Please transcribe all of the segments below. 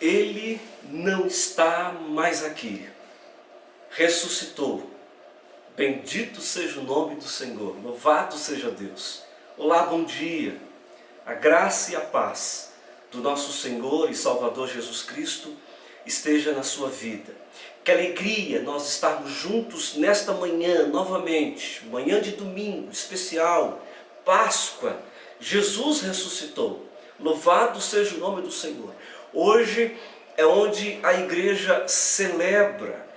Ele não está mais aqui, ressuscitou. Bendito seja o nome do Senhor, louvado seja Deus. Olá, bom dia. A graça e a paz do nosso Senhor e Salvador Jesus Cristo esteja na sua vida. Que alegria nós estarmos juntos nesta manhã novamente, manhã de domingo especial, Páscoa. Jesus ressuscitou, louvado seja o nome do Senhor. Hoje é onde a igreja celebra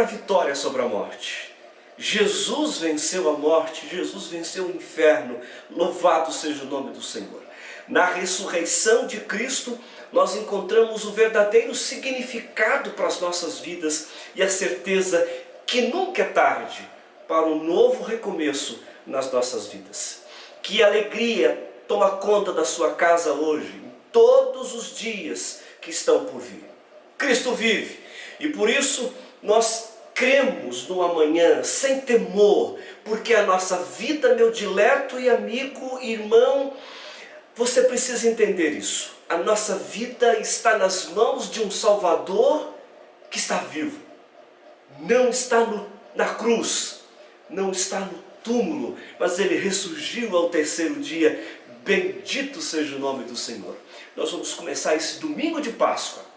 a vitória sobre a morte. Jesus venceu a morte, Jesus venceu o inferno, louvado seja o nome do Senhor. Na ressurreição de Cristo, nós encontramos o verdadeiro significado para as nossas vidas e a certeza que nunca é tarde para um novo recomeço nas nossas vidas. Que alegria toma conta da sua casa hoje, em todos os dias que estão por vir. Cristo vive e por isso nós cremos no amanhã sem temor, porque a nossa vida, meu dileto e amigo, irmão, você precisa entender isso. A nossa vida está nas mãos de um Salvador que está vivo. Não está na cruz, não está no túmulo, mas ele ressurgiu ao terceiro dia. Bendito seja o nome do Senhor. Nós vamos começar esse domingo de Páscoa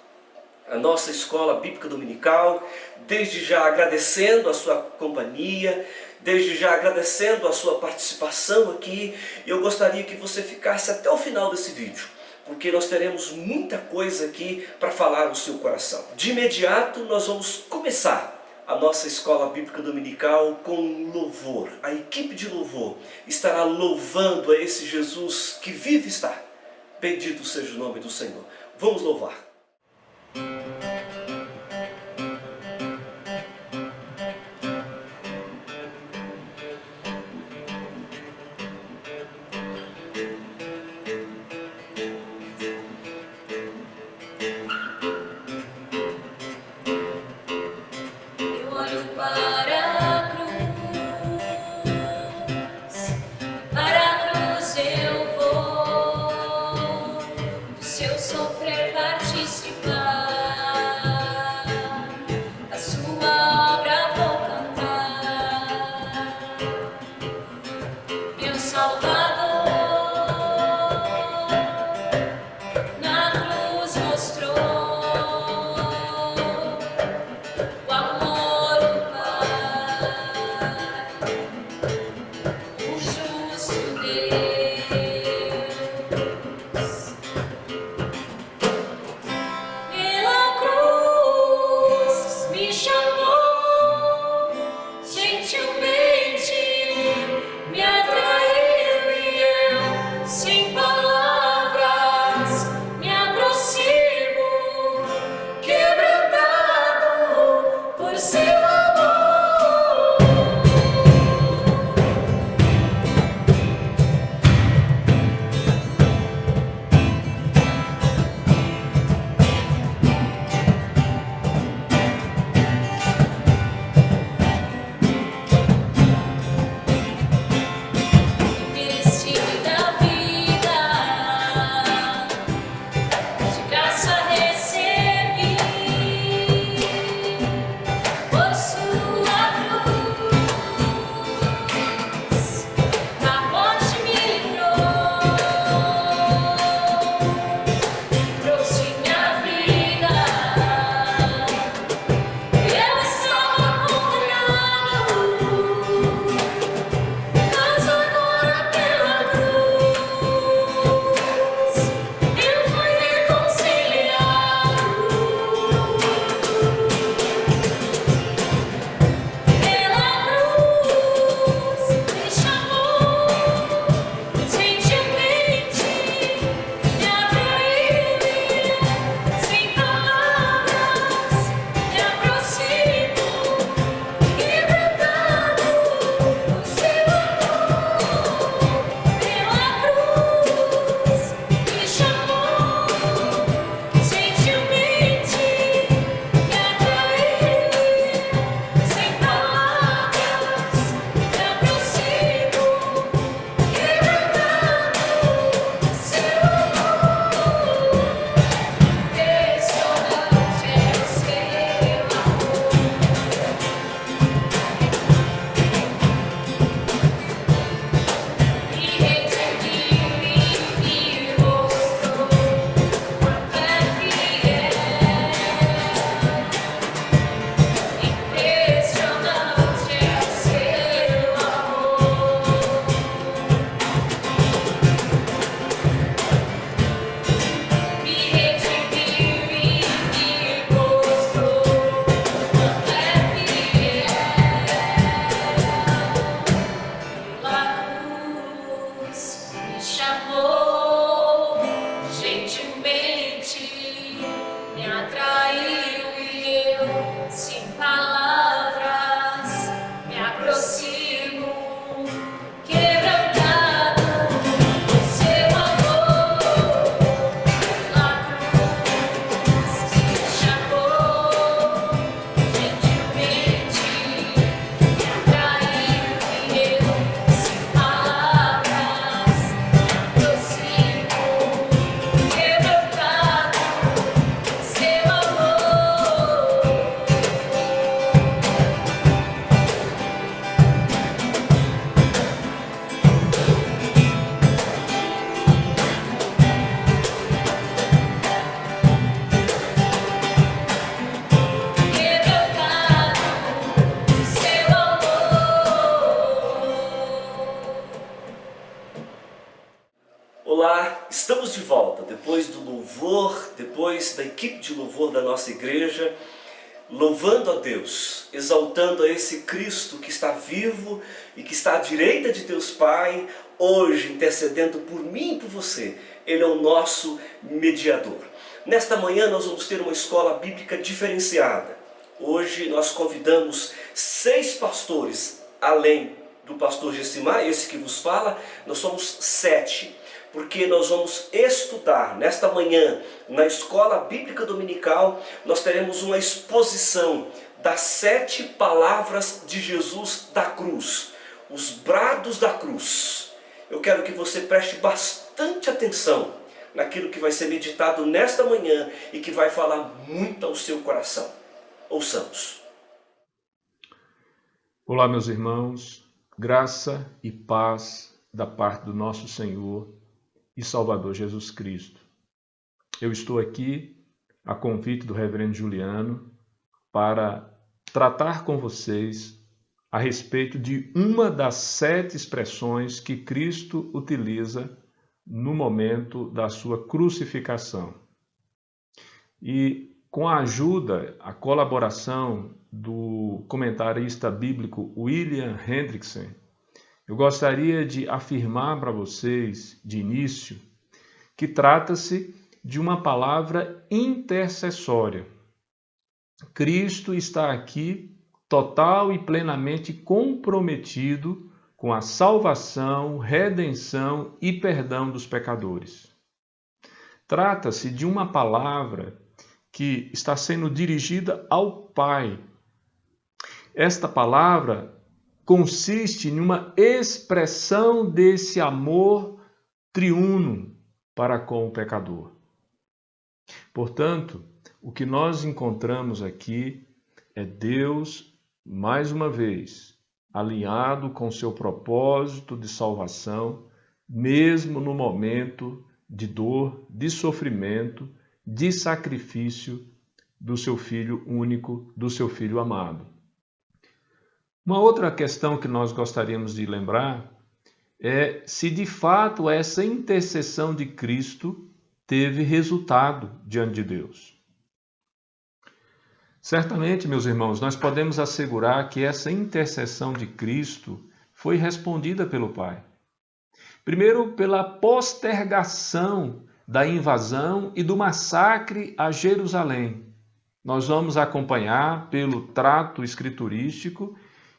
a nossa escola bíblica dominical, desde já agradecendo a sua companhia, desde já agradecendo a sua participação aqui. Eu gostaria que você ficasse até o final desse vídeo, porque nós teremos muita coisa aqui para falar no seu coração. De imediato nós vamos começar a nossa escola bíblica dominical com louvor. A equipe de louvor estará louvando a esse Jesus que vive e está. Bendito seja o nome do Senhor. Vamos louvar. O amor do Pai. Estamos de volta, depois do louvor, depois da equipe de louvor da nossa igreja, louvando a Deus, exaltando a esse Cristo que está vivo e que está à direita de Deus Pai, hoje intercedendo por mim e por você. Ele é o nosso mediador. Nesta manhã nós vamos ter uma escola bíblica diferenciada. Hoje nós convidamos 6 pastores, além do pastor Gessimar, esse que vos fala, nós somos 7. Porque nós vamos estudar nesta manhã, na Escola Bíblica Dominical, nós teremos uma exposição das 7 palavras de Jesus da cruz, os brados da cruz. Eu quero que você preste bastante atenção naquilo que vai ser meditado nesta manhã e que vai falar muito ao seu coração. Ouçamos. Olá, meus irmãos, graça e paz da parte do nosso Senhor e Salvador Jesus Cristo. Eu estou aqui, a convite do Reverendo Juliano, para tratar com vocês a respeito de uma das 7 expressões que Cristo utiliza no momento da sua crucificação. E com a ajuda, a colaboração do comentarista bíblico William Hendrickson, eu gostaria de afirmar para vocês, de início, que trata-se de uma palavra intercessória. Cristo está aqui total e plenamente comprometido com a salvação, redenção e perdão dos pecadores. Trata-se de uma palavra que está sendo dirigida ao Pai. Esta palavra consiste em uma expressão desse amor triuno para com o pecador. Portanto, o que nós encontramos aqui é Deus, mais uma vez, alinhado com seu propósito de salvação, mesmo no momento de dor, de sofrimento, de sacrifício do seu Filho único, do seu Filho amado. Uma outra questão que nós gostaríamos de lembrar é se de fato essa intercessão de Cristo teve resultado diante de Deus. Certamente, meus irmãos, nós podemos assegurar que essa intercessão de Cristo foi respondida pelo Pai. Primeiro, pela postergação da invasão e do massacre a Jerusalém. Nós vamos acompanhar pelo trato escriturístico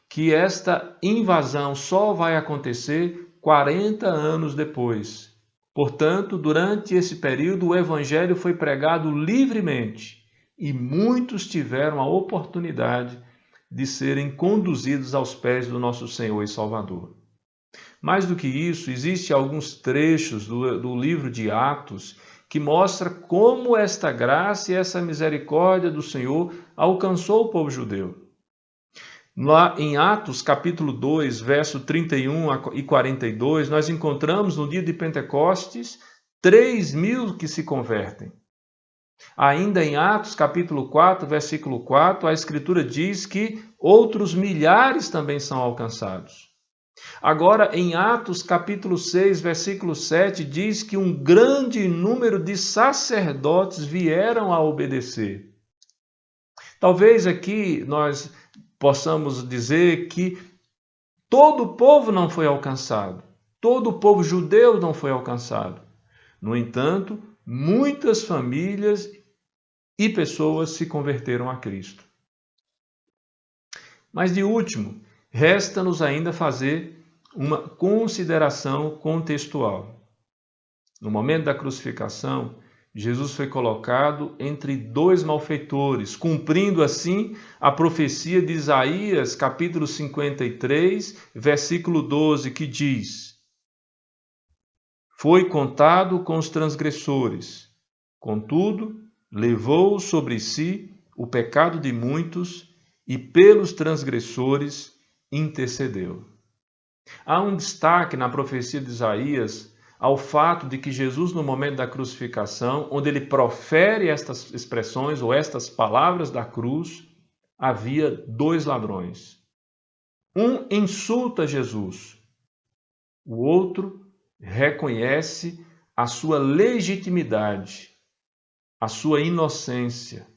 que esta invasão só vai acontecer 40 anos depois. Portanto, durante esse período, o Evangelho foi pregado livremente e muitos tiveram a oportunidade de serem conduzidos aos pés do nosso Senhor e Salvador. Mais do que isso, existem alguns trechos do livro de Atos que mostra como esta graça e essa misericórdia do Senhor alcançou o povo judeu. Lá em Atos, capítulo 2, verso 31 e 42, nós encontramos no dia de Pentecostes 3.000 que se convertem. Ainda em Atos, capítulo 4, versículo 4, a Escritura diz que outros milhares também são alcançados. Agora, em Atos, capítulo 6, versículo 7, diz que um grande número de sacerdotes vieram a obedecer. Talvez aqui nós possamos dizer que todo o povo não foi alcançado, todo o povo judeu não foi alcançado. No entanto, muitas famílias e pessoas se converteram a Cristo. Mas de último, resta-nos ainda fazer uma consideração contextual. No momento da crucificação, Jesus foi colocado entre 2 malfeitores, cumprindo assim a profecia de Isaías, capítulo 53, versículo 12, que diz: Foi contado com os transgressores, contudo, levou sobre si o pecado de muitos e pelos transgressores intercedeu. Há um destaque na profecia de Isaías ao fato de que Jesus, no momento da crucificação, onde ele profere estas expressões ou estas palavras da cruz, havia 2 ladrões. Um insulta Jesus, o outro reconhece a sua legitimidade, a sua inocência,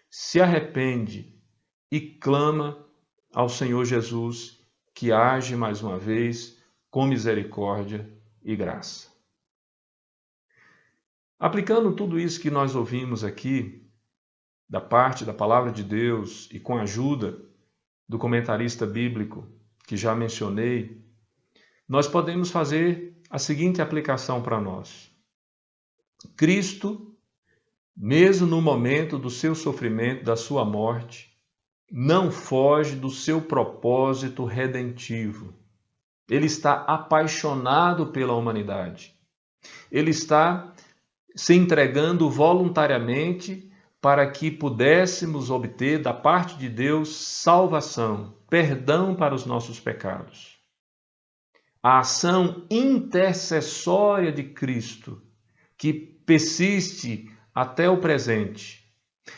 se arrepende e clama ao Senhor Jesus, que age mais uma vez com misericórdia e graça. Aplicando tudo isso que nós ouvimos aqui, da parte da palavra de Deus e com a ajuda do comentarista bíblico que já mencionei, nós podemos fazer a seguinte aplicação para nós. Cristo, mesmo no momento do seu sofrimento, da sua morte, não foge do seu propósito redentivo. Ele está apaixonado pela humanidade. Ele está se entregando voluntariamente para que pudéssemos obter da parte de Deus salvação, perdão para os nossos pecados. A ação intercessória de Cristo, que persiste até o presente,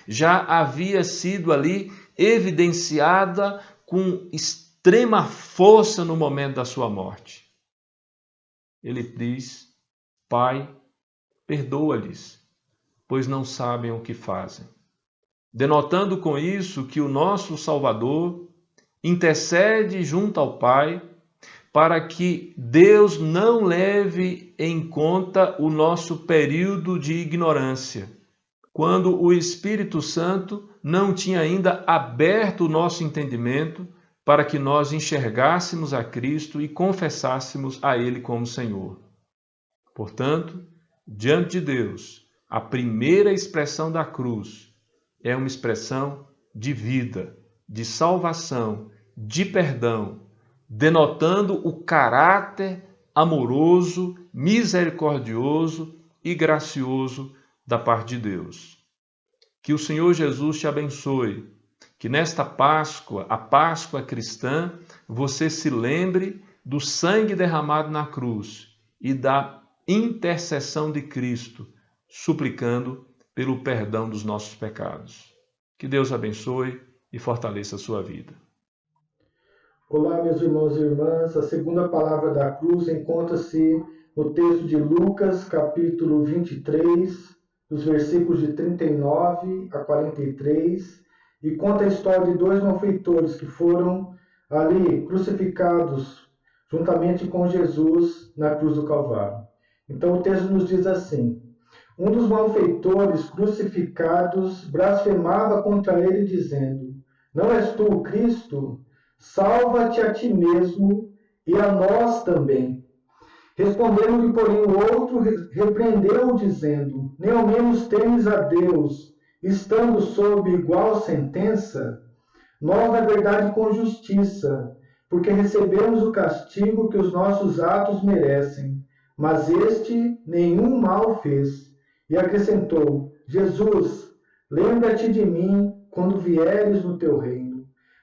já havia sido ali evidenciada com extrema força no momento da sua morte. Ele diz: Pai, perdoa-lhes, pois não sabem o que fazem. Denotando com isso que o nosso Salvador intercede junto ao Pai para que Deus não leve em conta o nosso período de ignorância, quando o Espírito Santo não tinha ainda aberto o nosso entendimento para que nós enxergássemos a Cristo e confessássemos a Ele como Senhor. Portanto, diante de Deus, a primeira expressão da cruz é uma expressão de vida, de salvação, de perdão, denotando o caráter amoroso, misericordioso e gracioso da parte de Deus. Que o Senhor Jesus te abençoe, que nesta Páscoa, a Páscoa cristã, você se lembre do sangue derramado na cruz e da intercessão de Cristo, suplicando pelo perdão dos nossos pecados. Que Deus abençoe e fortaleça a sua vida. Olá, meus irmãos e irmãs. A segunda palavra da cruz encontra-se no texto de Lucas, capítulo 23, dos versículos de 39 a 43, e conta a história de dois malfeitores que foram ali crucificados juntamente com Jesus na cruz do Calvário. Então o texto nos diz assim: um dos malfeitores crucificados blasfemava contra ele, dizendo: não és tu o Cristo? Salva-te a ti mesmo e a nós também. Respondendo-lhe, porém, o outro repreendeu-o, dizendo: nem ao menos temes a Deus, estando sob igual sentença? Nós, na verdade, com justiça, porque recebemos o castigo que os nossos atos merecem, mas este nenhum mal fez. E acrescentou: Jesus, lembra-te de mim quando vieres no teu reino.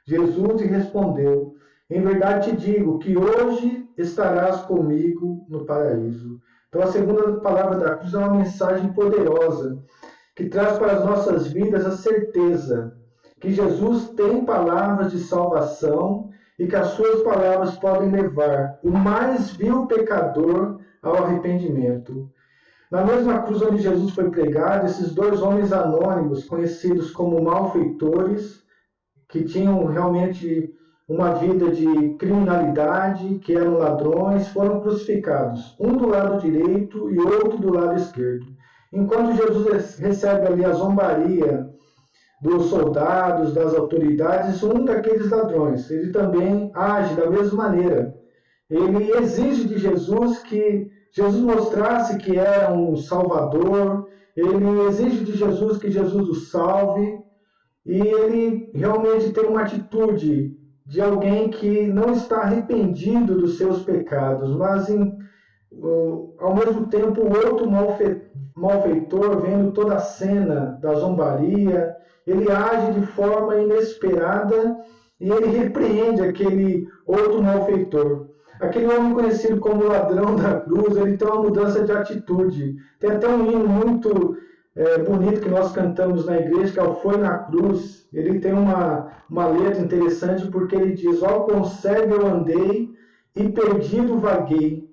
Jesus lhe respondeu: em verdade te digo que hoje estarás comigo no paraíso. Então a segunda palavra da cruz é uma mensagem poderosa que traz para as nossas vidas a certeza que Jesus tem palavras de salvação e que as suas palavras podem levar o mais vil pecador ao arrependimento. Na mesma cruz onde Jesus foi pregado, esses dois homens anônimos, conhecidos como malfeitores, que tinham realmente uma vida de criminalidade, que eram ladrões, foram crucificados, um do lado direito e outro do lado esquerdo. Enquanto Jesus recebe ali a zombaria dos soldados, das autoridades, um daqueles ladrões, ele também age da mesma maneira. Ele exige de Jesus que Jesus mostrasse que era um salvador, ele exige de Jesus que Jesus o salve, e ele realmente tem uma atitude de alguém que não está arrependido dos seus pecados, mas ao mesmo tempo o outro malfeitor, vendo toda a cena da zombaria, ele age de forma inesperada e ele repreende aquele outro malfeitor. Aquele homem conhecido como ladrão da cruz, ele tem uma mudança de atitude. Tem até um hino muito bonito que nós cantamos na igreja, que é o Foi na Cruz. Ele tem uma letra interessante porque ele diz: ó quão cego eu andei e perdido vaguei,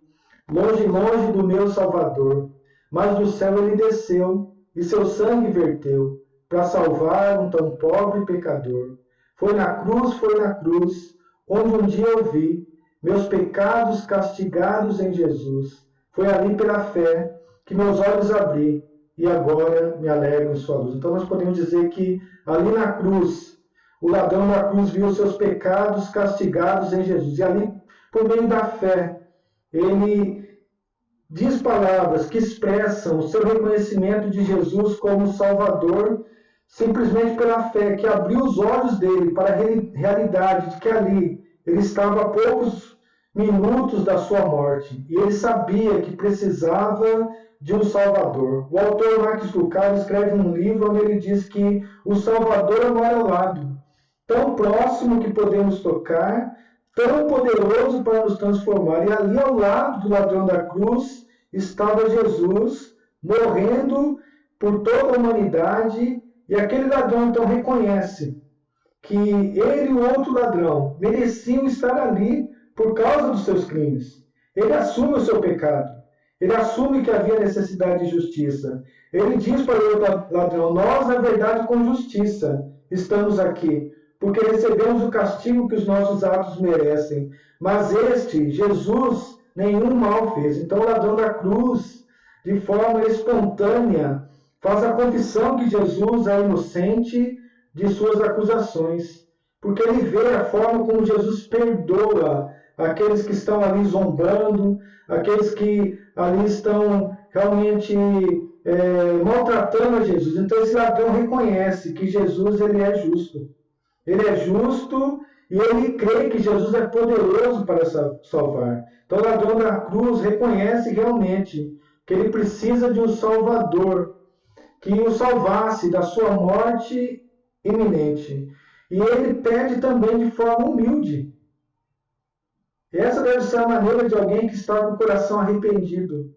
longe, longe do meu Salvador. mas do céu ele desceu e seu sangue verteu para salvar um tão pobre pecador. Foi na cruz, onde um dia eu vi meus pecados castigados em Jesus. Foi ali pela fé que meus olhos abri e agora me alegro em sua luz. Então nós podemos dizer que ali na cruz, o ladrão da cruz viu seus pecados castigados em Jesus. E ali, por meio da fé, ele diz palavras que expressam o seu reconhecimento de Jesus como Salvador, simplesmente pela fé, que abriu os olhos dele para a realidade de que ali ele estava a poucos minutos da sua morte. E ele sabia que precisava de um Salvador. O autor Marcos Lucado escreve um livro onde ele diz que o Salvador mora ao lado, tão próximo que podemos tocar, tão poderoso para nos transformar. E ali ao lado do ladrão da cruz estava Jesus, morrendo por toda a humanidade. E aquele ladrão então reconhece que ele e o outro ladrão mereciam estar ali por causa dos seus crimes. Ele assume o seu pecado. Ele assume que havia necessidade de justiça. Ele diz para o outro ladrão: nós, na verdade, com justiça estamos aqui, porque recebemos o castigo que os nossos atos merecem. Mas este, Jesus, nenhum mal fez. Então o ladrão da cruz, de forma espontânea, faz a confissão que Jesus é inocente de suas acusações, porque ele vê a forma como Jesus perdoa aqueles que estão ali zombando, aqueles que ali estão realmente maltratando a Jesus. Então esse ladrão reconhece que Jesus ele é justo. Ele é justo e ele crê que Jesus é poderoso para salvar. Então o ladrão da cruz reconhece realmente que ele precisa de um Salvador que o salvasse da sua morte iminente. E ele pede também de forma humilde. Essa deve ser a maneira de alguém que está com o coração arrependido.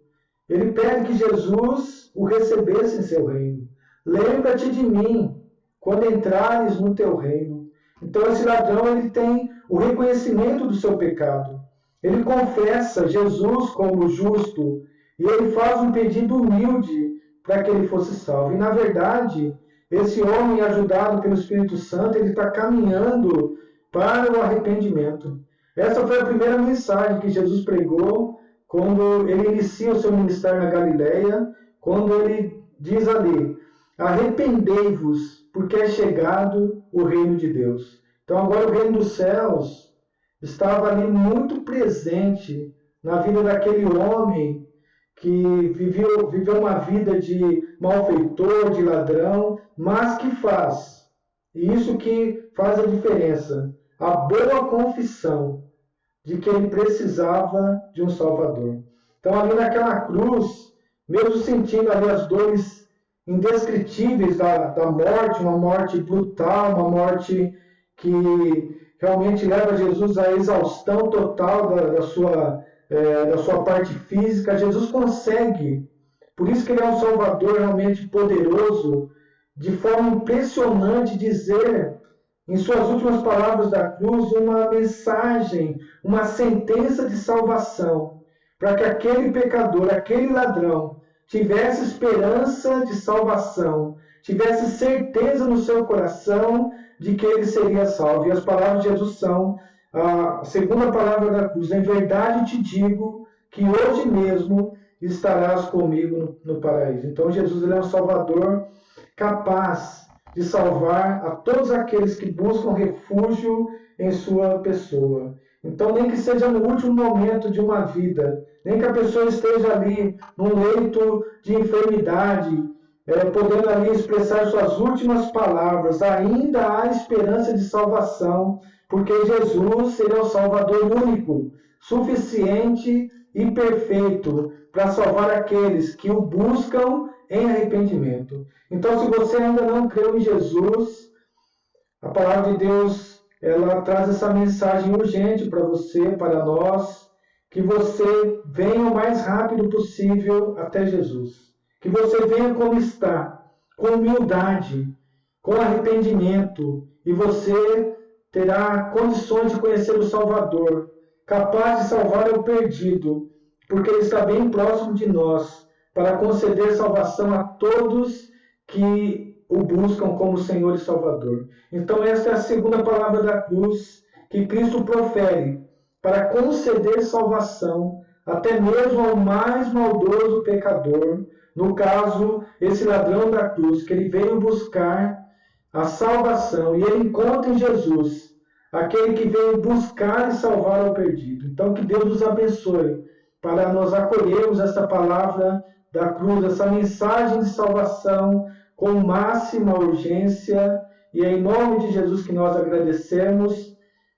Ele pede que Jesus o recebesse em seu reino. Lembra-te de mim quando entrares no teu reino. Então esse ladrão ele tem o reconhecimento do seu pecado. Ele confessa Jesus como justo e ele faz um pedido humilde para que ele fosse salvo. E na verdade, esse homem ajudado pelo Espírito Santo, ele está caminhando para o arrependimento. Essa foi a primeira mensagem que Jesus pregou quando ele inicia o seu ministério na Galileia, quando ele diz ali: arrependei-vos, porque é chegado o reino de Deus. Então agora o reino dos céus estava ali muito presente na vida daquele homem que viveu uma vida de malfeitor, de ladrão, mas que faz, e isso que faz a diferença, a boa confissão de que ele precisava de um Salvador. Então ali naquela cruz, mesmo sentindo ali as dores indescritíveis da morte, uma morte brutal, uma morte que realmente leva Jesus à exaustão total da sua parte física, Jesus consegue, por isso que ele é um Salvador realmente poderoso, de forma impressionante dizer, em suas últimas palavras da cruz, uma mensagem, uma sentença de salvação, para que aquele pecador, aquele ladrão, tivesse esperança de salvação, tivesse certeza no seu coração de que ele seria salvo. E as palavras de Jesus são a segunda palavra da cruz: em verdade te digo que hoje mesmo estarás comigo no paraíso. Então Jesus ele é um Salvador capaz de salvar a todos aqueles que buscam refúgio em sua pessoa. Então nem que seja no último momento de uma vida, nem que a pessoa esteja ali num leito de enfermidade, podendo ali expressar suas últimas palavras, ainda há esperança de salvação, porque Jesus será o Salvador único, suficiente e perfeito para salvar aqueles que o buscam em arrependimento. Então, se você ainda não creu em Jesus, a palavra de Deus ela traz essa mensagem urgente para você, para nós, que você venha o mais rápido possível até Jesus. Que você venha como está, com humildade, com arrependimento, e você terá condições de conhecer o Salvador, capaz de salvar o perdido, porque ele está bem próximo de nós, para conceder salvação a todos que o buscam como Senhor e Salvador. Então essa é a segunda palavra da cruz que Cristo profere para conceder salvação até mesmo ao mais maldoso pecador, no caso, esse ladrão da cruz, que ele veio buscar a salvação e ele encontra em Jesus aquele que veio buscar e salvar o perdido. Então que Deus nos abençoe para nós acolhermos essa palavra da cruz, essa mensagem de salvação com máxima urgência, e é em nome de Jesus que nós agradecemos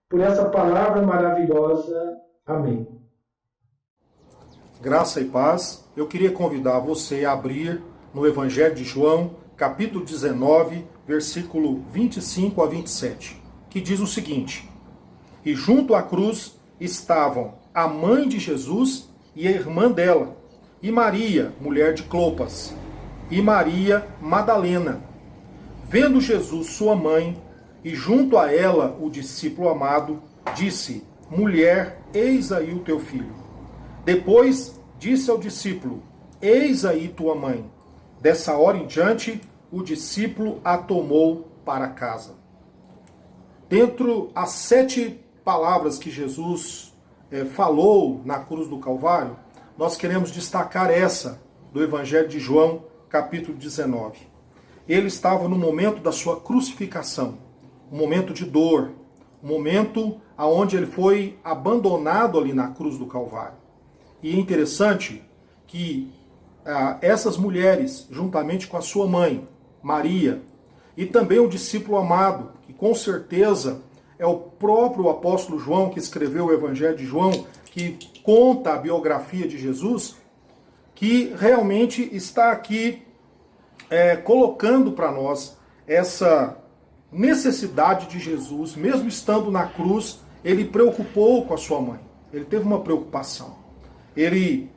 por essa palavra maravilhosa. Amém. Graça e paz. Eu queria convidar você a abrir no Evangelho de João, capítulo 19, versículo 25 a 27, que diz o seguinte: E junto à cruz estavam a mãe de Jesus e a irmã dela, e Maria, mulher de Clopas, e Maria Madalena. Vendo Jesus sua mãe, e junto a ela o discípulo amado, disse: Mulher, eis aí o teu filho. Depois disse ao discípulo: Eis aí tua mãe. Dessa hora em diante, o discípulo a tomou para casa. Dentro as 7 palavras que Jesus falou na cruz do Calvário, nós queremos destacar essa do Evangelho de João, capítulo 19. Ele estava no momento da sua crucificação, um momento de dor, um momento onde ele foi abandonado ali na cruz do Calvário. E é interessante que essas mulheres, juntamente com a sua mãe, Maria, e também o discípulo amado, que com certeza é o próprio apóstolo João que escreveu o Evangelho de João, que conta a biografia de Jesus, que realmente está aqui colocando para nós essa necessidade de Jesus, mesmo estando na cruz, ele preocupou com a sua mãe. Ele teve uma preocupação. Ele,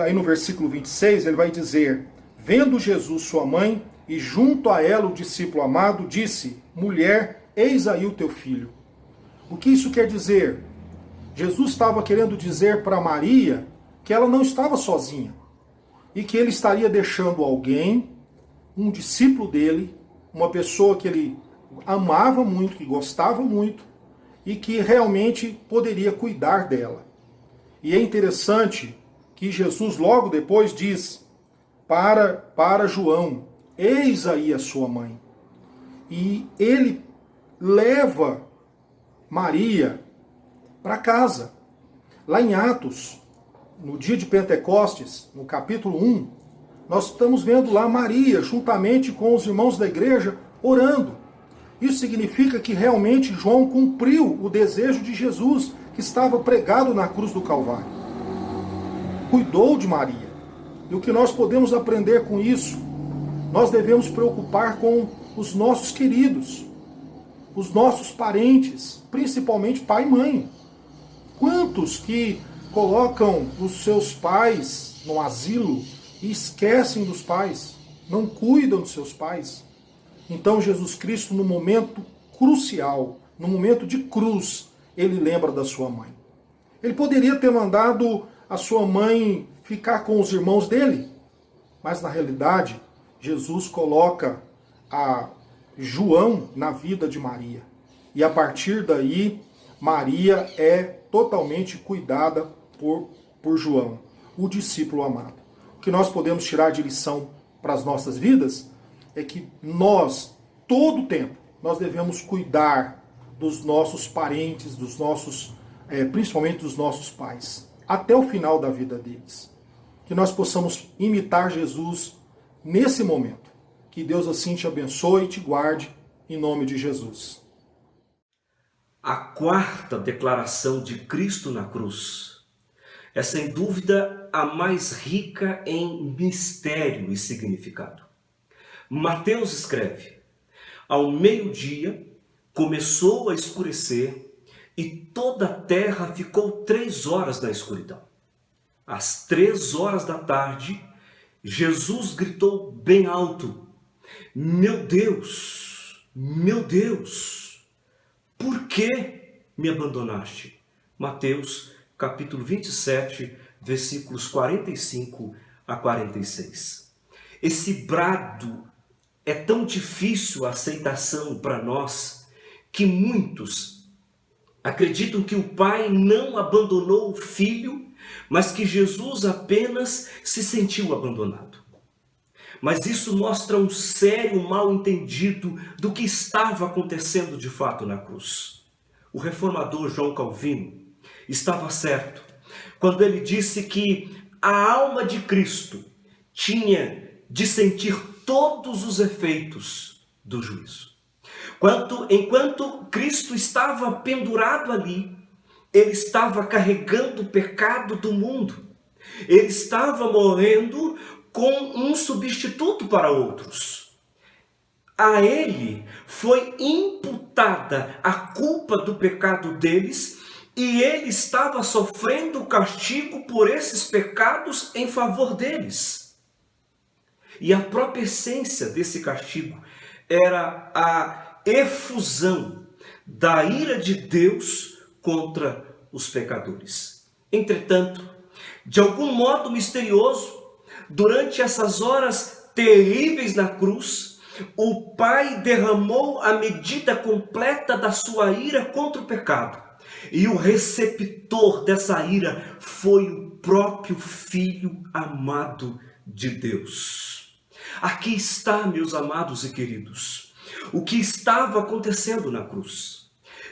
aí no versículo 26, ele vai dizer: Vendo Jesus sua mãe, e junto a ela o discípulo amado, disse: Mulher, eis aí o teu filho. O que isso quer dizer? Jesus estava querendo dizer para Maria que ela não estava sozinha, e que ele estaria deixando alguém, um discípulo dele, uma pessoa que ele amava muito, que gostava muito, e que realmente poderia cuidar dela. E é interessante que Jesus logo depois diz para João: Eis aí a sua mãe. E ele leva Maria para casa. Lá em Atos, no dia de Pentecostes, no capítulo 1, nós estamos vendo lá Maria, juntamente com os irmãos da igreja, orando. Isso significa que realmente João cumpriu o desejo de Jesus, que estava pregado na cruz do Calvário. Cuidou de Maria. E o que nós podemos aprender com isso? Nós devemos preocupar com os nossos queridos, os nossos parentes, principalmente pai e mãe. Quantos que colocam os seus pais no asilo e esquecem dos pais, não cuidam dos seus pais? Então Jesus Cristo, no momento crucial, no momento de cruz, ele lembra da sua mãe. Ele poderia ter mandado a sua mãe ficar com os irmãos dele, mas na realidade, Jesus coloca a João na vida de Maria. E a partir daí, Maria é totalmente cuidada por João, o discípulo amado. O que nós podemos tirar de lição para as nossas vidas é que nós, todo o tempo, nós devemos cuidar dos nossos parentes, dos nossos, principalmente dos nossos pais, até o final da vida deles. Que nós possamos imitar Jesus nesse momento. Que Deus assim te abençoe e te guarde, em nome de Jesus. A quarta declaração de Cristo na cruz é sem dúvida a mais rica em mistério e significado. Mateus escreve: Ao meio-dia começou a escurecer e toda a terra ficou 3 horas na escuridão. Às 3 horas da tarde, Jesus gritou bem alto: Meu Deus, por que me abandonaste? Mateus capítulo 27, versículos 45 a 46. Esse brado é tão difícil a aceitação para nós que muitos acreditam que o Pai não abandonou o Filho, mas que Jesus apenas se sentiu abandonado. Mas isso mostra um sério mal-entendido do que estava acontecendo de fato na cruz. O reformador João Calvino estava certo quando ele disse que a alma de Cristo tinha de sentir todos os efeitos do juízo. Enquanto Cristo estava pendurado ali, ele estava carregando o pecado do mundo. Ele estava morrendo com um substituto para outros. A ele foi imputada a culpa do pecado deles e ele estava sofrendo o castigo por esses pecados em favor deles. E a própria essência desse castigo era a efusão da ira de Deus contra os pecadores. Entretanto, de algum modo misterioso, durante essas horas terríveis na cruz, o Pai derramou a medida completa da sua ira contra o pecado. E o receptor dessa ira foi o próprio Filho amado de Deus. Aqui está, meus amados e queridos, o que estava acontecendo na cruz.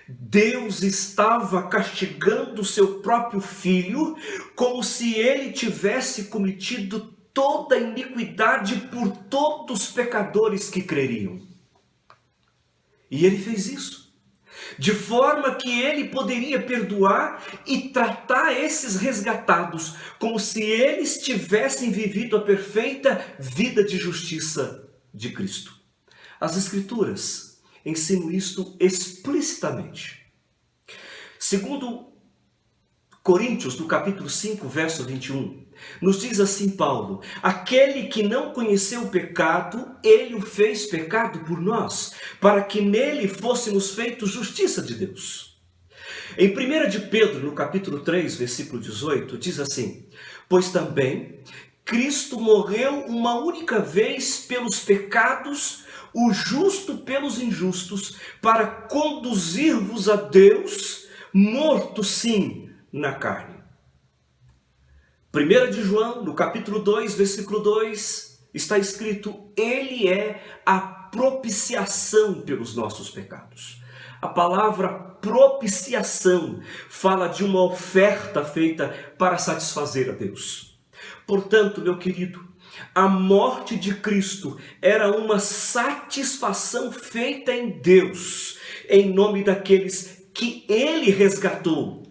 Deus estava castigando o seu próprio Filho como se ele tivesse cometido toda a iniquidade por todos os pecadores que creriam. E ele fez isso, de forma que ele poderia perdoar e tratar esses resgatados como se eles tivessem vivido a perfeita vida de justiça de Cristo. As Escrituras ensinam isto explicitamente. Segundo Coríntios, do capítulo 5, verso 21, nos diz assim Paulo: aquele que não conheceu o pecado, ele o fez pecado por nós, para que nele fôssemos feitos justiça de Deus. Em 1 de Pedro, no capítulo 3, versículo 18, diz assim: pois também Cristo morreu uma única vez pelos pecados, o justo pelos injustos, para conduzir-vos a Deus, morto sim na carne. 1 de João, no capítulo 2, versículo 2, está escrito: ele é a propiciação pelos nossos pecados. A palavra propiciação fala de uma oferta feita para satisfazer a Deus. Portanto, meu querido, a morte de Cristo era uma satisfação feita em Deus, em nome daqueles que ele resgatou.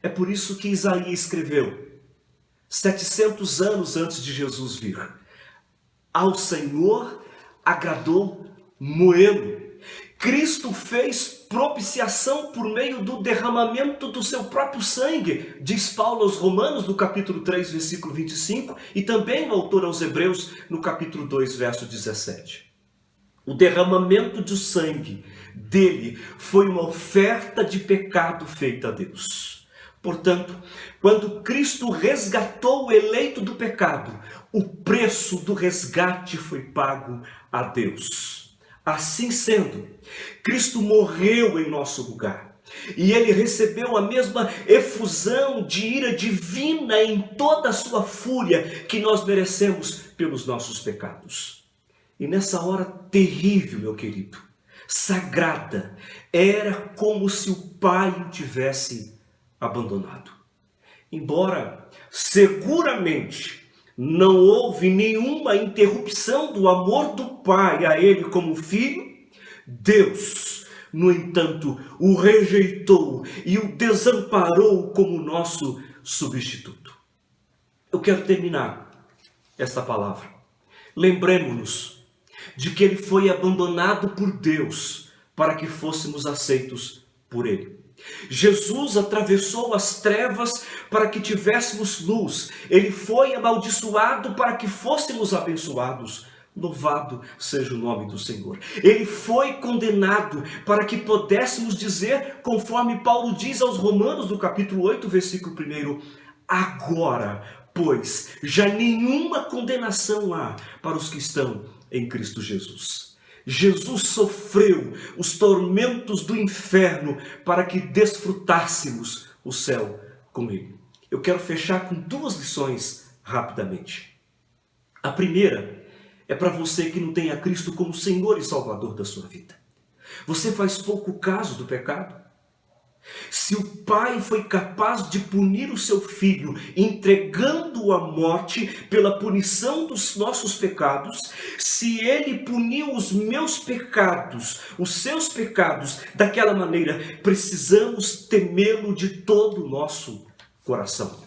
É por isso que Isaías escreveu, 700 anos antes de Jesus vir: ao Senhor agradou moê-lo. Cristo fez propiciação por meio do derramamento do seu próprio sangue, diz Paulo aos Romanos, no capítulo 3, versículo 25, e também o autor aos Hebreus, no capítulo 2, verso 17. O derramamento do sangue dele foi uma oferta de pecado feita a Deus. Portanto, quando Cristo resgatou o eleito do pecado, o preço do resgate foi pago a Deus. Assim sendo, Cristo morreu em nosso lugar e ele recebeu a mesma efusão de ira divina em toda a sua fúria que nós merecemos pelos nossos pecados. E nessa hora terrível, meu querido, sagrada, era como se o Pai o tivesse abandonado. Embora seguramente não houve nenhuma interrupção do amor do Pai a ele como filho, Deus, no entanto, o rejeitou e o desamparou como nosso substituto. Eu quero terminar esta palavra. Lembremos-nos de que ele foi abandonado por Deus para que fôssemos aceitos por ele. Jesus atravessou as trevas para que tivéssemos luz. Ele foi amaldiçoado para que fôssemos abençoados. Louvado seja o nome do Senhor. Ele foi condenado para que pudéssemos dizer, conforme Paulo diz aos Romanos, no capítulo 8, versículo 1, agora pois, já nenhuma condenação há para os que estão em Cristo Jesus. Jesus sofreu os tormentos do inferno para que desfrutássemos o céu com Ele. Eu quero fechar com 2 lições rapidamente. A primeira é para você que não tem a Cristo como Senhor e Salvador da sua vida. Você faz pouco caso do pecado? Se o Pai foi capaz de punir o seu Filho, entregando-o à morte pela punição dos nossos pecados, se Ele puniu os meus pecados, os seus pecados, daquela maneira, precisamos temê-lo de todo o nosso coração.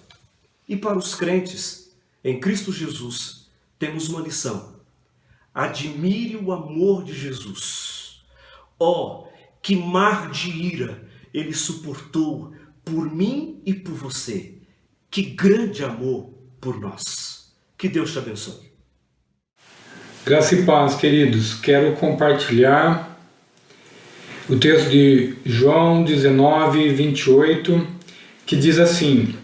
E para os crentes, em Cristo Jesus, temos uma lição. Admire o amor de Jesus. Oh, que mar de ira Ele suportou por mim e por você. Que grande amor por nós. Que Deus te abençoe. Graça e paz, queridos. Quero compartilhar o texto de João 19, 28, que diz assim: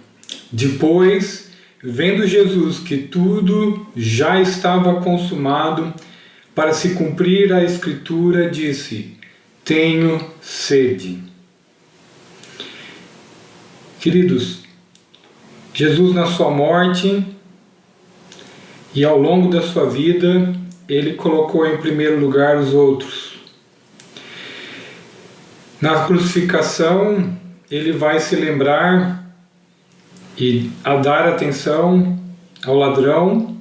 Depois, vendo Jesus que tudo já estava consumado, para se cumprir a Escritura, disse: Tenho sede. Queridos, Jesus na sua morte e ao longo da sua vida, Ele colocou em primeiro lugar os outros. Na crucificação, Ele vai se lembrar e a dar atenção ao ladrão.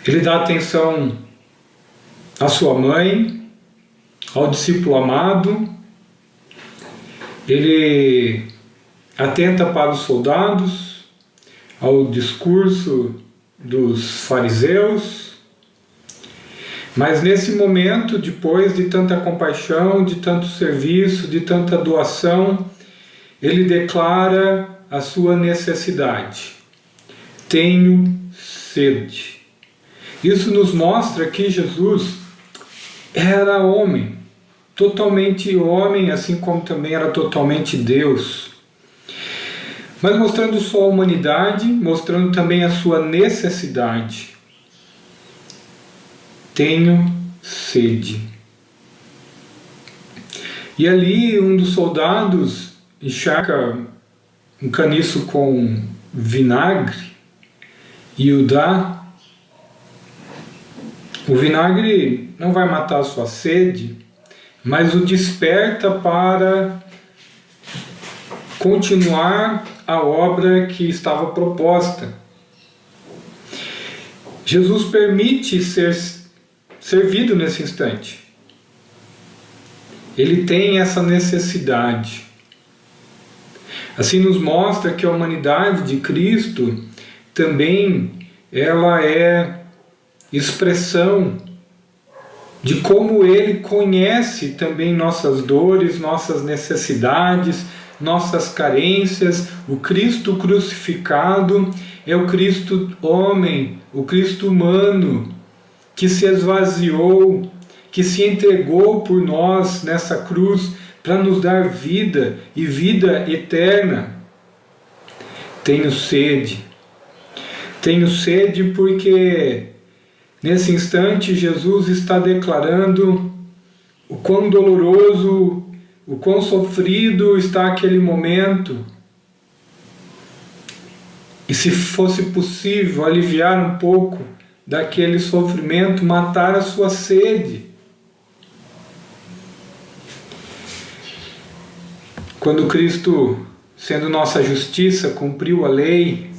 Ele dá atenção à sua mãe, ao discípulo amado. Ele atenta para os soldados, ao discurso dos fariseus. Mas nesse momento, depois de tanta compaixão, de tanto serviço, de tanta doação, ele declara a sua necessidade. Tenho sede. Isso nos mostra que Jesus era homem, totalmente homem, assim como também era totalmente Deus. Mas mostrando sua humanidade, mostrando também a sua necessidade. Tenho sede. E ali um dos soldados encharca um caniço com vinagre e o dá. O vinagre não vai matar a sua sede, mas o desperta para continuar a obra que estava proposta. Jesus permite ser servido nesse instante. Ele tem essa necessidade. Assim nos mostra que a humanidade de Cristo também ela é expressão de como Ele conhece também nossas dores, nossas necessidades, nossas carências. O Cristo crucificado é o Cristo homem, o Cristo humano, que se esvaziou, que se entregou por nós nessa cruz para nos dar vida e vida eterna. Tenho sede. Tenho sede porque nesse instante Jesus está declarando o quão doloroso, o quão sofrido está aquele momento. E se fosse possível aliviar um pouco daquele sofrimento, matar a sua sede. Quando Cristo, sendo nossa justiça, cumpriu a lei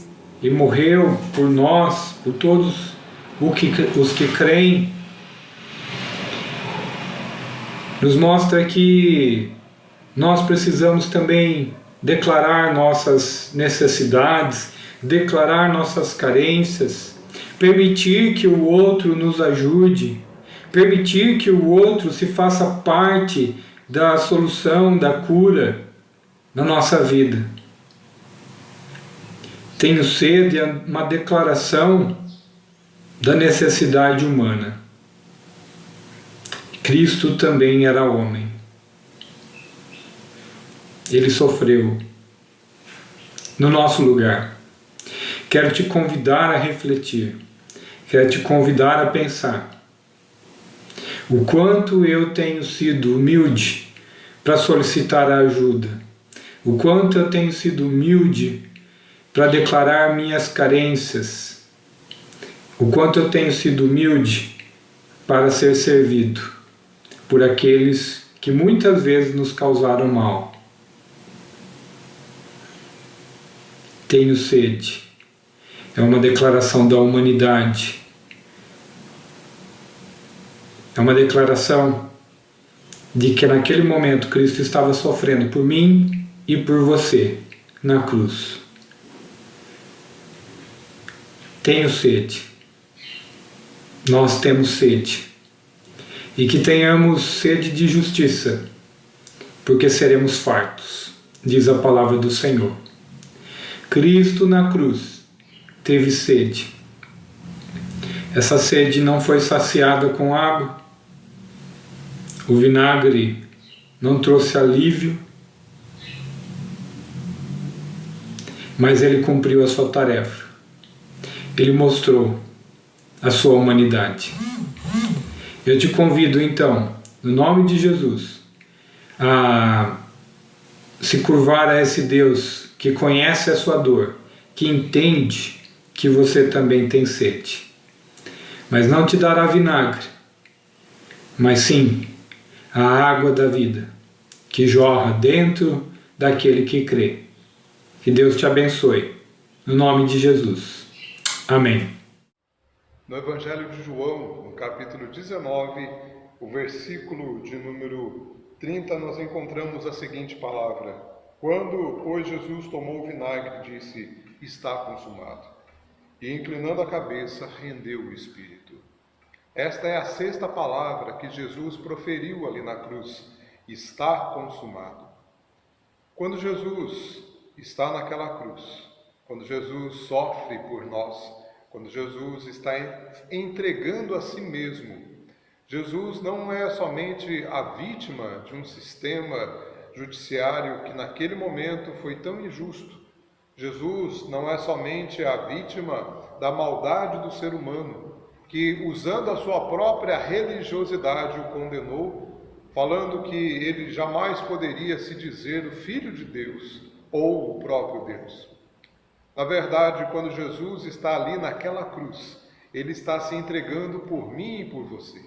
e morreu por nós, por todos os que creem, nos mostra que nós precisamos também declarar nossas necessidades, declarar nossas carências, permitir que o outro nos ajude, permitir que o outro se faça parte da solução, da cura na nossa vida. Tenho sede é uma declaração da necessidade humana. Cristo também era homem. Ele sofreu no nosso lugar. quero te convidar a refletir, quero te convidar a pensar o quanto eu tenho sido humilde para solicitar a ajuda, o quanto eu tenho sido humilde para declarar minhas carências, o quanto eu tenho sido humilde para ser servido por aqueles que muitas vezes nos causaram mal. Tenho sede. É uma declaração da humanidade. É uma declaração de que naquele momento Cristo estava sofrendo por mim e por você na cruz. Tenho sede. Nós temos sede. E que tenhamos sede de justiça, porque seremos fartos, diz a palavra do Senhor. Cristo na cruz teve sede. Essa sede não foi saciada com água. O vinagre não trouxe alívio, mas ele cumpriu a sua tarefa. Ele mostrou a sua humanidade. Eu te convido então, no nome de Jesus, a se curvar a esse Deus que conhece a sua dor, que entende que você também tem sede. Mas não te dará vinagre, mas sim a água da vida, que jorra dentro daquele que crê. Que Deus te abençoe, no nome de Jesus. Amém. No Evangelho de João, no capítulo 19, o versículo de número 30, nós encontramos a seguinte palavra: Quando, pois, Jesus tomou o vinagre, disse: está consumado. E, inclinando a cabeça, rendeu o Espírito. Esta é a sexta palavra que Jesus proferiu ali na cruz: está consumado. Quando Jesus está naquela cruz, quando Jesus sofre por nós, quando Jesus está entregando a si mesmo, Jesus não é somente a vítima de um sistema judiciário que naquele momento foi tão injusto. Jesus não é somente a vítima da maldade do ser humano, que usando a sua própria religiosidade o condenou, falando que ele jamais poderia se dizer o Filho de Deus ou o próprio Deus. Na verdade, quando Jesus está ali naquela cruz, Ele está se entregando por mim e por você.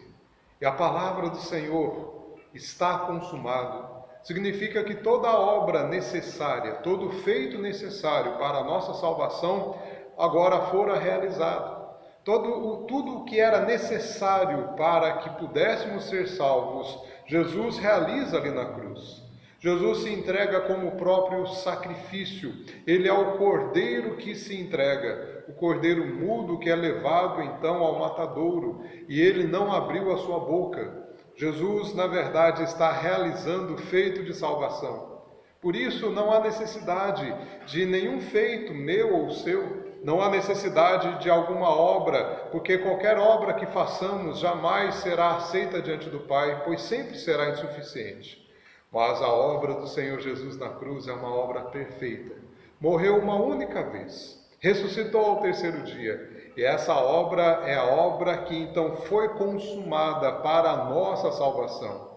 E a palavra do Senhor, está consumado, significa que toda a obra necessária, todo o feito necessário para a nossa salvação, agora fora realizado. Tudo o que era necessário para que pudéssemos ser salvos, Jesus realiza ali na cruz. Jesus se entrega como o próprio sacrifício. Ele é o cordeiro que se entrega, o cordeiro mudo que é levado então ao matadouro, e ele não abriu a sua boca. Jesus, na verdade, está realizando o feito de salvação. Por isso, não há necessidade de nenhum feito meu ou seu, não há necessidade de alguma obra, porque qualquer obra que façamos jamais será aceita diante do Pai, pois sempre será insuficiente. Mas a obra do Senhor Jesus na cruz é uma obra perfeita. Morreu uma única vez, ressuscitou ao terceiro dia, e essa obra é a obra que então foi consumada para a nossa salvação.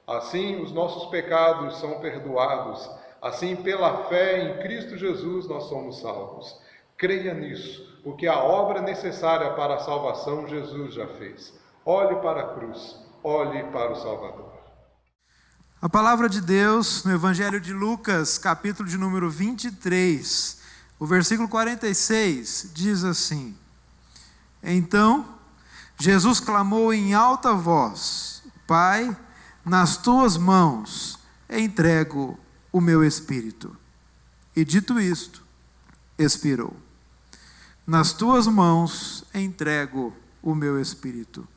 Assim, os nossos pecados são perdoados, assim, pela fé em Cristo Jesus, nós somos salvos. Creia nisso, porque a obra necessária para a salvação Jesus já fez. Olhe para a cruz, olhe para o Salvador. A palavra de Deus no Evangelho de Lucas, capítulo de número 23, o versículo 46, diz assim: Então, Jesus clamou em alta voz: Pai, nas tuas mãos entrego o meu espírito. E dito isto, expirou. Nas tuas mãos entrego o meu espírito.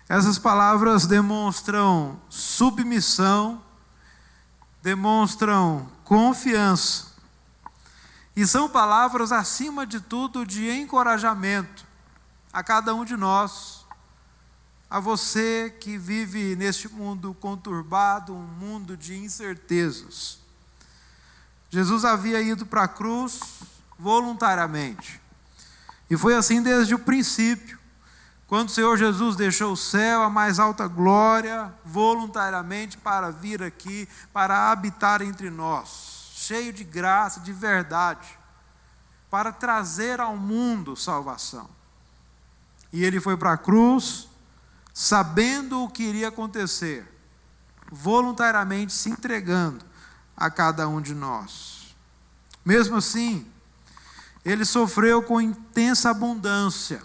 Essas palavras demonstram submissão, demonstram confiança, e são palavras, acima de tudo, de encorajamento a cada um de nós, a você que vive neste mundo conturbado, um mundo de incertezas. Jesus havia ido para a cruz voluntariamente. E foi assim desde o princípio, quando o Senhor Jesus deixou o céu, a mais alta glória, voluntariamente para vir aqui, para habitar entre nós, cheio de graça, de verdade, para trazer ao mundo salvação. E ele foi para a cruz, sabendo o que iria acontecer, voluntariamente se entregando a cada um de nós. Mesmo assim, ele sofreu com intensa abundância.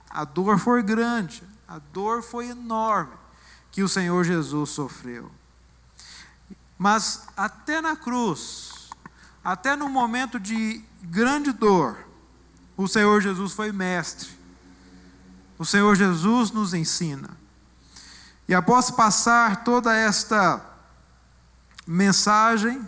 A dor foi grande, a dor foi enorme que o Senhor Jesus sofreu. Mas até na cruz, até no momento de grande dor, o Senhor Jesus foi mestre. O Senhor Jesus nos ensina. E após passar toda esta mensagem,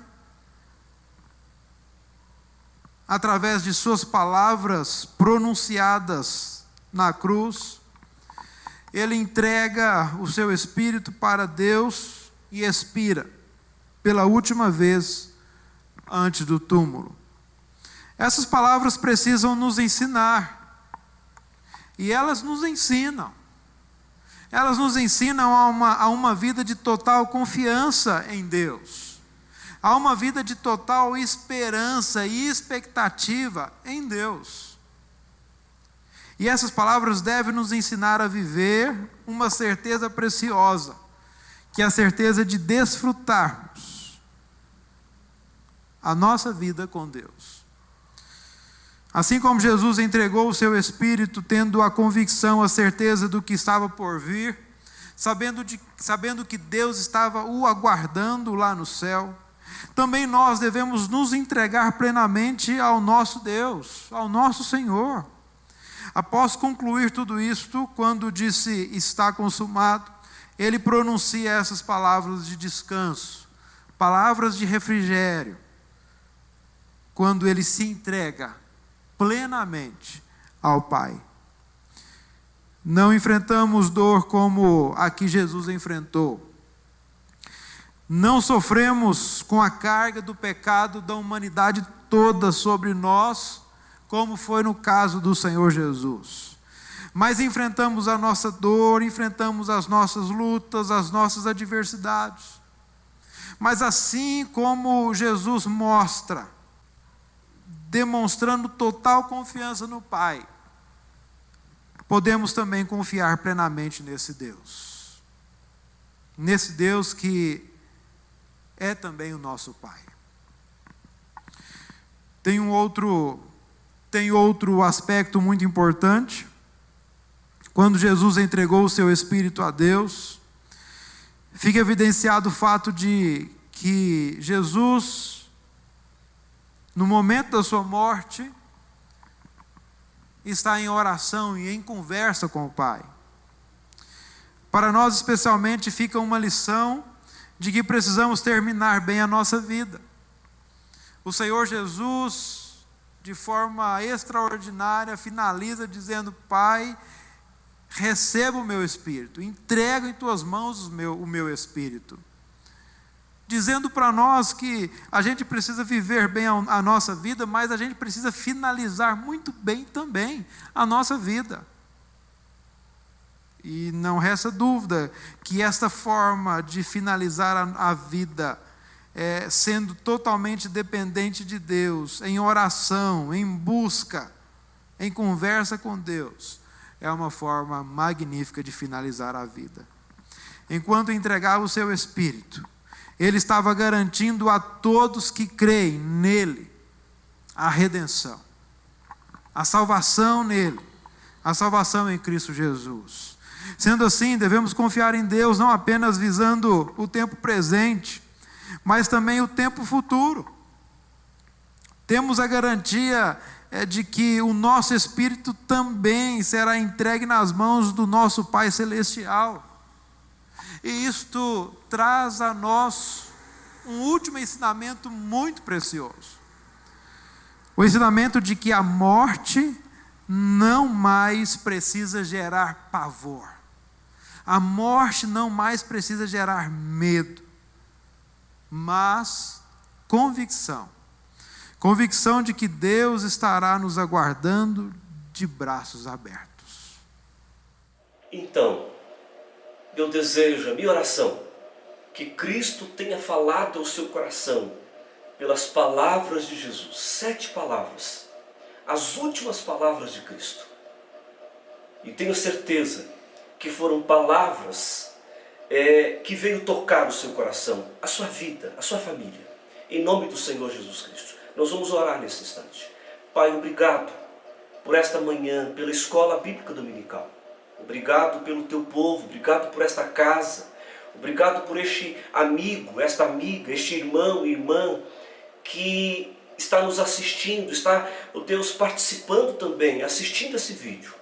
através de suas palavras pronunciadas na cruz, ele entrega o seu espírito para Deus e expira pela última vez antes do túmulo. Essas palavras precisam nos ensinar. E elas nos ensinam. Elas nos ensinam a uma vida de total confiança em Deus. A uma vida de total esperança e expectativa em Deus. E essas palavras devem nos ensinar a viver uma certeza preciosa, que é a certeza de desfrutarmos a nossa vida com Deus. Assim como Jesus entregou o seu Espírito, tendo a convicção, a certeza do que estava por vir, sabendo que Deus estava o aguardando lá no céu, também nós devemos nos entregar plenamente ao nosso Deus, ao nosso Senhor. Após concluir tudo isto, quando disse está consumado, ele pronuncia essas palavras de descanso, palavras de refrigério, quando ele se entrega plenamente ao Pai. Não enfrentamos dor como a que Jesus enfrentou. Não sofremos com a carga do pecado da humanidade toda sobre nós, como foi no caso do Senhor Jesus. Mas enfrentamos a nossa dor, enfrentamos as nossas lutas, as nossas adversidades. Mas assim como Jesus mostra, demonstrando total confiança no Pai, podemos também confiar plenamente nesse Deus. Nesse Deus que é também o nosso Pai. Tem outro aspecto muito importante. Quando Jesus entregou o seu Espírito a Deus, fica evidenciado o fato de que Jesus, no momento da sua morte, está em oração e em conversa com o Pai. Para nós, especialmente, fica uma lição de que precisamos terminar bem a nossa vida. O Senhor Jesus, de forma extraordinária, finaliza dizendo: Pai, receba o meu espírito, entrego em tuas mãos o meu espírito. Dizendo para nós que a gente precisa viver bem a nossa vida, mas a gente precisa finalizar muito bem também a nossa vida. E não resta dúvida que esta forma de finalizar a vida, sendo totalmente dependente de Deus, em oração, em busca, em conversa com Deus, é uma forma magnífica de finalizar a vida. Enquanto entregava o seu espírito, ele estava garantindo a todos que creem nele a redenção, a salvação nele, a salvação em Cristo Jesus. Sendo assim, devemos confiar em Deus não apenas visando o tempo presente, mas também o tempo futuro. Temos a garantia de que o nosso espírito também será entregue nas mãos do nosso Pai Celestial. E isto traz a nós um último ensinamento muito precioso. O ensinamento de que a morte não mais precisa gerar pavor. A morte não mais precisa gerar medo, mas convicção. Convicção de que Deus estará nos aguardando de braços abertos. Então, meu desejo, a minha oração, que Cristo tenha falado ao seu coração pelas palavras de Jesus, 7 palavras, as últimas palavras de Cristo. E tenho certeza que foram palavras que veio tocar o seu coração, a sua vida, a sua família, em nome do Senhor Jesus Cristo. Nós vamos orar nesse instante. Pai, obrigado por esta manhã, pela escola bíblica dominical. Obrigado pelo teu povo, obrigado por esta casa, obrigado por este amigo, esta amiga, este irmão e irmã que está nos assistindo, está, ó Deus, participando também, assistindo esse vídeo.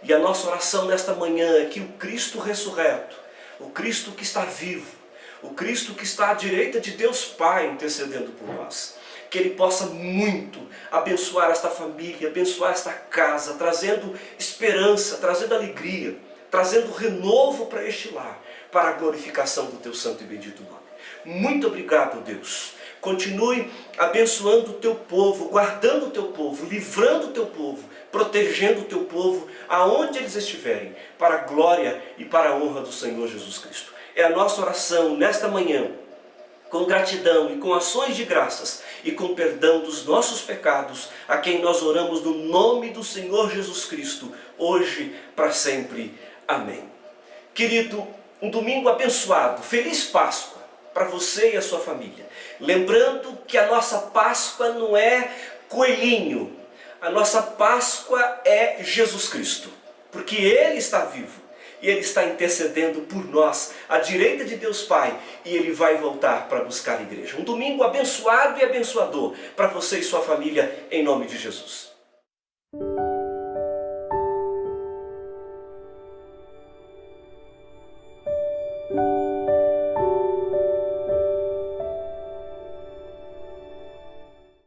E a nossa oração nesta manhã é que o Cristo ressurreto, o Cristo que está vivo, o Cristo que está à direita de Deus Pai intercedendo por nós, que Ele possa muito abençoar esta família, abençoar esta casa, trazendo esperança, trazendo alegria, trazendo renovo para este lar, para a glorificação do teu santo e bendito nome. Muito obrigado, Deus. Continue abençoando o teu povo, guardando o teu povo, livrando o teu povo, protegendo o teu povo, aonde eles estiverem, para a glória e para a honra do Senhor Jesus Cristo. É a nossa oração nesta manhã, com gratidão e com ações de graças e com perdão dos nossos pecados, a quem nós oramos no nome do Senhor Jesus Cristo, hoje, para sempre. Amém. Querido, um domingo abençoado, feliz Páscoa para você e a sua família. Lembrando que a nossa Páscoa não é coelhinho, a nossa Páscoa é Jesus Cristo, porque Ele está vivo e Ele está intercedendo por nós, à direita de Deus Pai, e Ele vai voltar para buscar a igreja. Um domingo abençoado e abençoador para você e sua família, em nome de Jesus.